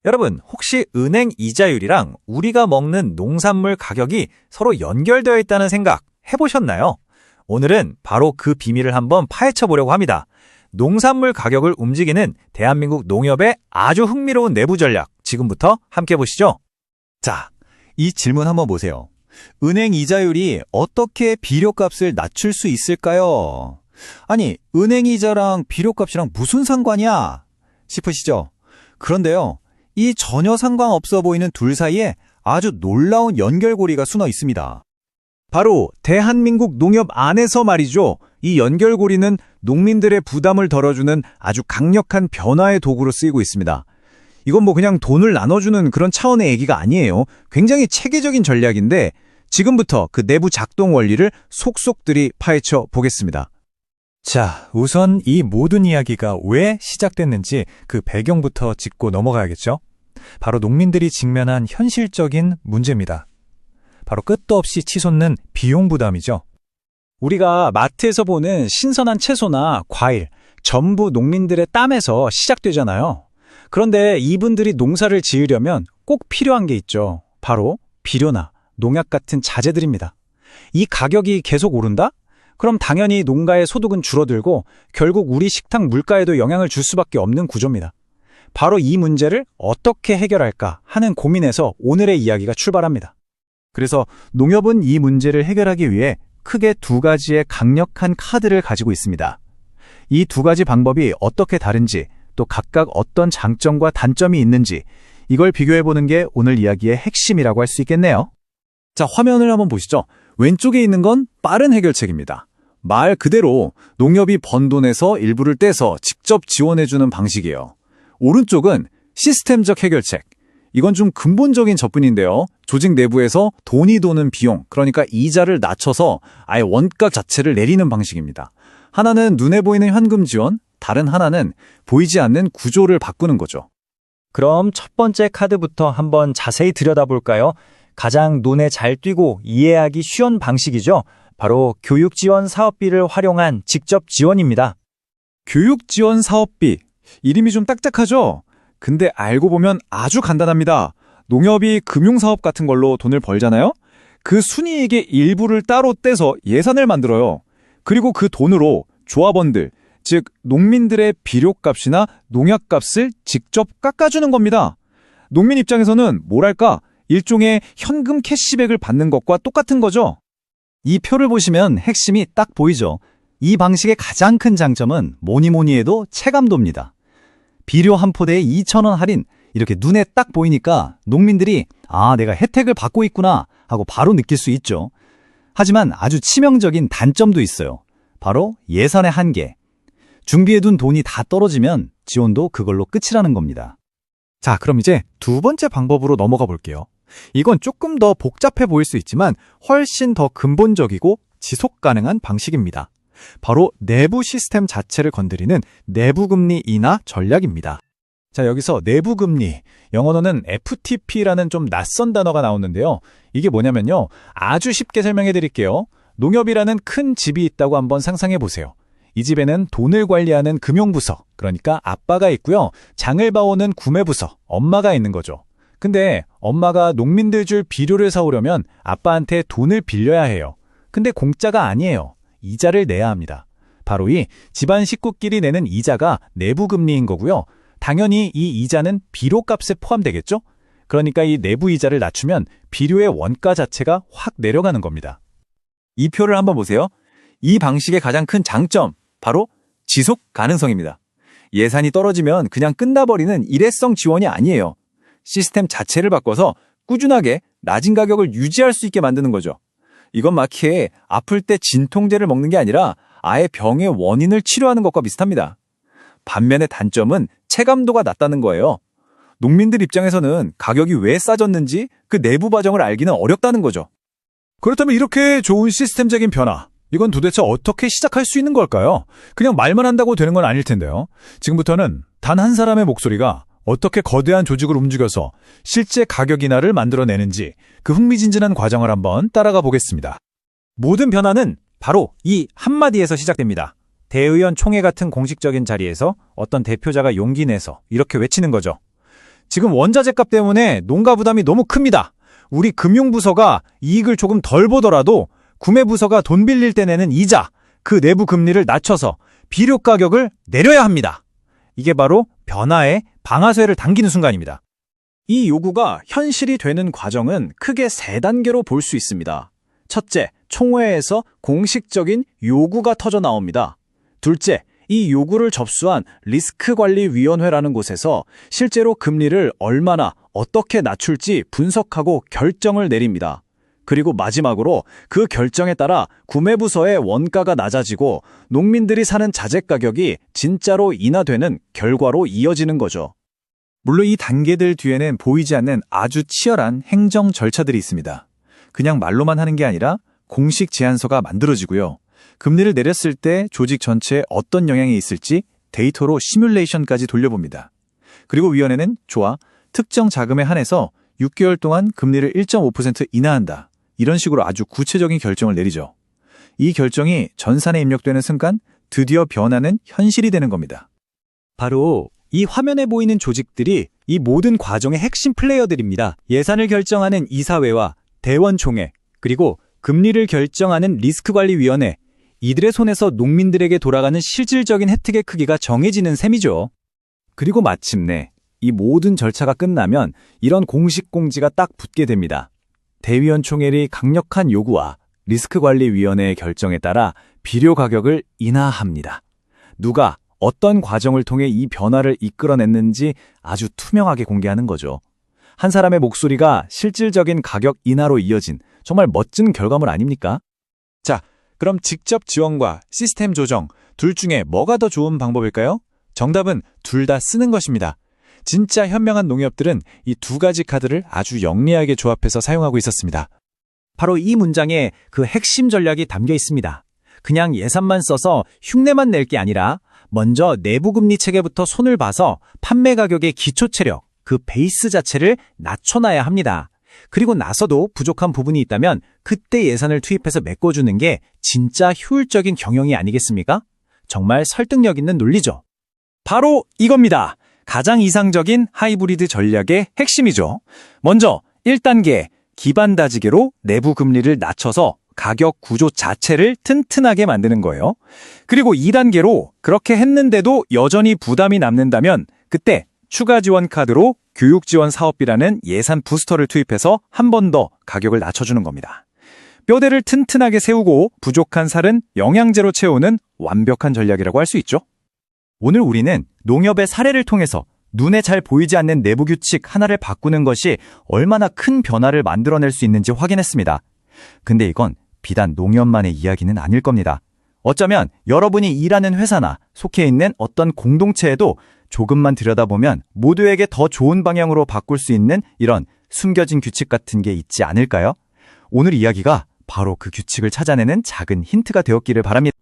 여러분, 혹시 은행 이자율이랑 우리가 먹는 농산물 가격이 서로 연결되어 있다는 생각 해보셨나요? 오늘은 바로 그 비밀을 한번 파헤쳐 보려고 합니다. 농산물 가격을 움직이는 대한민국 농협의 아주 흥미로운 내부 전략, 지금부터 함께 보시죠. 자, 이 질문 한번 보세요. 은행 이자율이 어떻게 비료값을 낮출 수 있을까요? 아니, 은행 이자랑 비료값이랑 무슨 상관이야? 싶으시죠? 그런데요, 이 전혀 상관없어 보이는 둘 사이에 아주 놀라운 연결고리가 숨어 있습니다. 바로 대한민국 농협 안에서 말이죠. 이 연결고리는 농민들의 부담을 덜어주는 아주 강력한 변화의 도구로 쓰이고 있습니다. 이건 그냥 돈을 나눠주는 그런 차원의 얘기가 아니에요. 굉장히 체계적인 전략인데 지금부터 그 내부 작동 원리를 속속들이 파헤쳐 보겠습니다. 자, 우선 이 모든 이야기가 왜 시작됐는지 그 배경부터 짚고 넘어가야겠죠? 바로 농민들이 직면한 현실적인 문제입니다. 바로 끝도 없이 치솟는 비용 부담이죠. 우리가 마트에서 보는 신선한 채소나 과일, 전부 농민들의 땀에서 시작되잖아요. 그런데 이분들이 농사를 지으려면 꼭 필요한 게 있죠. 바로 비료나 농약 같은 자재들입니다. 이 가격이 계속 오른다? 그럼 당연히 농가의 소득은 줄어들고 결국 우리 식탁 물가에도 영향을 줄 수밖에 없는 구조입니다. 바로 이 문제를 어떻게 해결할까 하는 고민에서 오늘의 이야기가 출발합니다. 그래서 농협은 이 문제를 해결하기 위해 크게 두 가지의 강력한 카드를 가지고 있습니다. 이 두 가지 방법이 어떻게 다른지, 또 각각 어떤 장점과 단점이 있는지, 이걸 비교해보는 게 오늘 이야기의 핵심이라고 할 수 있겠네요. 자, 화면을 한번 보시죠. 왼쪽에 있는 건 빠른 해결책입니다. 말 그대로 농협이 번 돈에서 일부를 떼서 직접 지원해주는 방식이에요. 오른쪽은 시스템적 해결책. 이건 좀 근본적인 접근인데요. 조직 내부에서 돈이 도는 비용, 그러니까 이자를 낮춰서 아예 원가 자체를 내리는 방식입니다. 하나는 눈에 보이는 현금 지원, 다른 하나는 보이지 않는 구조를 바꾸는 거죠. 그럼 첫 번째 카드부터 한번 자세히 들여다볼까요? 가장 눈에 잘 띄고 이해하기 쉬운 방식이죠. 바로 교육지원 사업비를 활용한 직접 지원입니다. 교육지원 사업비. 이름이 좀 딱딱하죠? 근데 알고 보면 아주 간단합니다. 농협이 금융사업 같은 걸로 돈을 벌잖아요? 그 순이익의 일부를 따로 떼서 예산을 만들어요. 그리고 그 돈으로 조합원들, 즉 농민들의 비료값이나 농약값을 직접 깎아주는 겁니다. 농민 입장에서는 뭐랄까, 일종의 현금 캐시백을 받는 것과 똑같은 거죠. 이 표를 보시면 핵심이 딱 보이죠. 이 방식의 가장 큰 장점은 뭐니 해도 체감도입니다. 비료 한 포대에 2,000원 할인, 이렇게 눈에 딱 보이니까 농민들이 내가 혜택을 받고 있구나 하고 바로 느낄 수 있죠. 하지만 아주 치명적인 단점도 있어요. 바로 예산의 한계. 준비해둔 돈이 다 떨어지면 지원도 그걸로 끝이라는 겁니다. 자, 그럼 이제 두 번째 방법으로 넘어가 볼게요. 이건 조금 더 복잡해 보일 수 있지만 훨씬 더 근본적이고 지속 가능한 방식입니다. 바로 내부 시스템 자체를 건드리는 내부금리 인하 전략입니다. 자, 여기서 내부금리, 영어로는 FTP라는 좀 낯선 단어가 나오는데요. 이게 뭐냐면요. 아주 쉽게 설명해 드릴게요. 농협이라는 큰 집이 있다고 한번 상상해 보세요. 이 집에는 돈을 관리하는 금융부서, 그러니까 아빠가 있고요. 장을 봐오는 구매부서, 엄마가 있는 거죠. 근데 엄마가 농민들 줄 비료를 사오려면 아빠한테 돈을 빌려야 해요. 근데 공짜가 아니에요. 이자를 내야 합니다. 바로 이 집안 식구끼리 내는 이자가 내부금리인 거고요. 당연히 이 이자는 비료값에 포함되겠죠? 그러니까 이 내부 이자를 낮추면 비료의 원가 자체가 확 내려가는 겁니다. 이 표를 한번 보세요. 이 방식의 가장 큰 장점, 바로 지속 가능성입니다. 예산이 떨어지면 그냥 끝나버리는 일회성 지원이 아니에요. 시스템 자체를 바꿔서 꾸준하게 낮은 가격을 유지할 수 있게 만드는 거죠. 이건 마치 아플 때 진통제를 먹는 게 아니라 아예 병의 원인을 치료하는 것과 비슷합니다. 반면에 단점은 체감도가 낮다는 거예요. 농민들 입장에서는 가격이 왜 싸졌는지 그 내부 과정을 알기는 어렵다는 거죠. 그렇다면 이렇게 좋은 시스템적인 변화, 이건 도대체 어떻게 시작할 수 있는 걸까요? 그냥 말만 한다고 되는 건 아닐 텐데요. 지금부터는 단 한 사람의 목소리가 어떻게 거대한 조직을 움직여서 실제 가격 인하를 만들어내는지 그 흥미진진한 과정을 한번 따라가 보겠습니다. 모든 변화는 바로 이 한마디에서 시작됩니다. 대의원 총회 같은 공식적인 자리에서 어떤 대표자가 용기 내서 이렇게 외치는 거죠. 지금 원자재 값 때문에 농가 부담이 너무 큽니다. 우리 금융부서가 이익을 조금 덜 보더라도 구매부서가 돈 빌릴 때 내는 이자, 그 내부 금리를 낮춰서 비료 가격을 내려야 합니다. 이게 바로 변화의 방아쇠를 당기는 순간입니다. 이 요구가 현실이 되는 과정은 크게 세 단계로 볼 수 있습니다. 첫째, 총회에서 공식적인 요구가 터져 나옵니다. 둘째, 이 요구를 접수한 리스크관리위원회라는 곳에서 실제로 금리를 얼마나 어떻게 낮출지 분석하고 결정을 내립니다. 그리고 마지막으로 그 결정에 따라 구매부서의 원가가 낮아지고 농민들이 사는 자재 가격이 진짜로 인하되는 결과로 이어지는 거죠. 물론 이 단계들 뒤에는 보이지 않는 아주 치열한 행정 절차들이 있습니다. 그냥 말로만 하는 게 아니라 공식 제안서가 만들어지고요. 금리를 내렸을 때 조직 전체에 어떤 영향이 있을지 데이터로 시뮬레이션까지 돌려봅니다. 그리고 위원회는 좋아, 특정 자금에 한해서 6개월 동안 금리를 1.5% 인하한다. 이런 식으로 아주 구체적인 결정을 내리죠. 이 결정이 전산에 입력되는 순간 드디어 변화는 현실이 되는 겁니다. 바로 이 화면에 보이는 조직들이 이 모든 과정의 핵심 플레이어들입니다. 예산을 결정하는 이사회와 대원총회, 그리고 금리를 결정하는 리스크관리위원회, 이들의 손에서 농민들에게 돌아가는 실질적인 혜택의 크기가 정해지는 셈이죠. 그리고 마침내 이 모든 절차가 끝나면 이런 공식 공지가 딱 붙게 됩니다. 대위원 총회의 강력한 요구와 리스크관리위원회의 결정에 따라 비료 가격을 인하합니다. 누가 어떤 과정을 통해 이 변화를 이끌어냈는지 아주 투명하게 공개하는 거죠. 한 사람의 목소리가 실질적인 가격 인하로 이어진 정말 멋진 결과물 아닙니까? 자, 그럼 직접 지원과 시스템 조정 둘 중에 뭐가 더 좋은 방법일까요? 정답은 둘 다 쓰는 것입니다. 진짜 현명한 농협들은 이 두 가지 카드를 아주 영리하게 조합해서 사용하고 있었습니다. 바로 이 문장에 그 핵심 전략이 담겨 있습니다. 그냥 예산만 써서 흉내만 낼 게 아니라 먼저 내부 금리 체계부터 손을 봐서 판매 가격의 기초 체력, 그 베이스 자체를 낮춰놔야 합니다. 그리고 나서도 부족한 부분이 있다면 그때 예산을 투입해서 메꿔주는 게 진짜 효율적인 경영이 아니겠습니까? 정말 설득력 있는 논리죠. 바로 이겁니다. 가장 이상적인 하이브리드 전략의 핵심이죠. 먼저 1단계 기반 다지기로 내부 금리를 낮춰서 가격 구조 자체를 튼튼하게 만드는 거예요. 그리고 2단계로 그렇게 했는데도 여전히 부담이 남는다면 그때 추가 지원 카드로 교육 지원 사업비라는 예산 부스터를 투입해서 한 번 더 가격을 낮춰주는 겁니다. 뼈대를 튼튼하게 세우고 부족한 살은 영양제로 채우는 완벽한 전략이라고 할 수 있죠. 오늘 우리는 농협의 사례를 통해서 눈에 잘 보이지 않는 내부 규칙 하나를 바꾸는 것이 얼마나 큰 변화를 만들어낼 수 있는지 확인했습니다. 근데 이건 비단 농협만의 이야기는 아닐 겁니다. 어쩌면 여러분이 일하는 회사나 속해 있는 어떤 공동체에도 조금만 들여다보면 모두에게 더 좋은 방향으로 바꿀 수 있는 이런 숨겨진 규칙 같은 게 있지 않을까요? 오늘 이야기가 바로 그 규칙을 찾아내는 작은 힌트가 되었기를 바랍니다.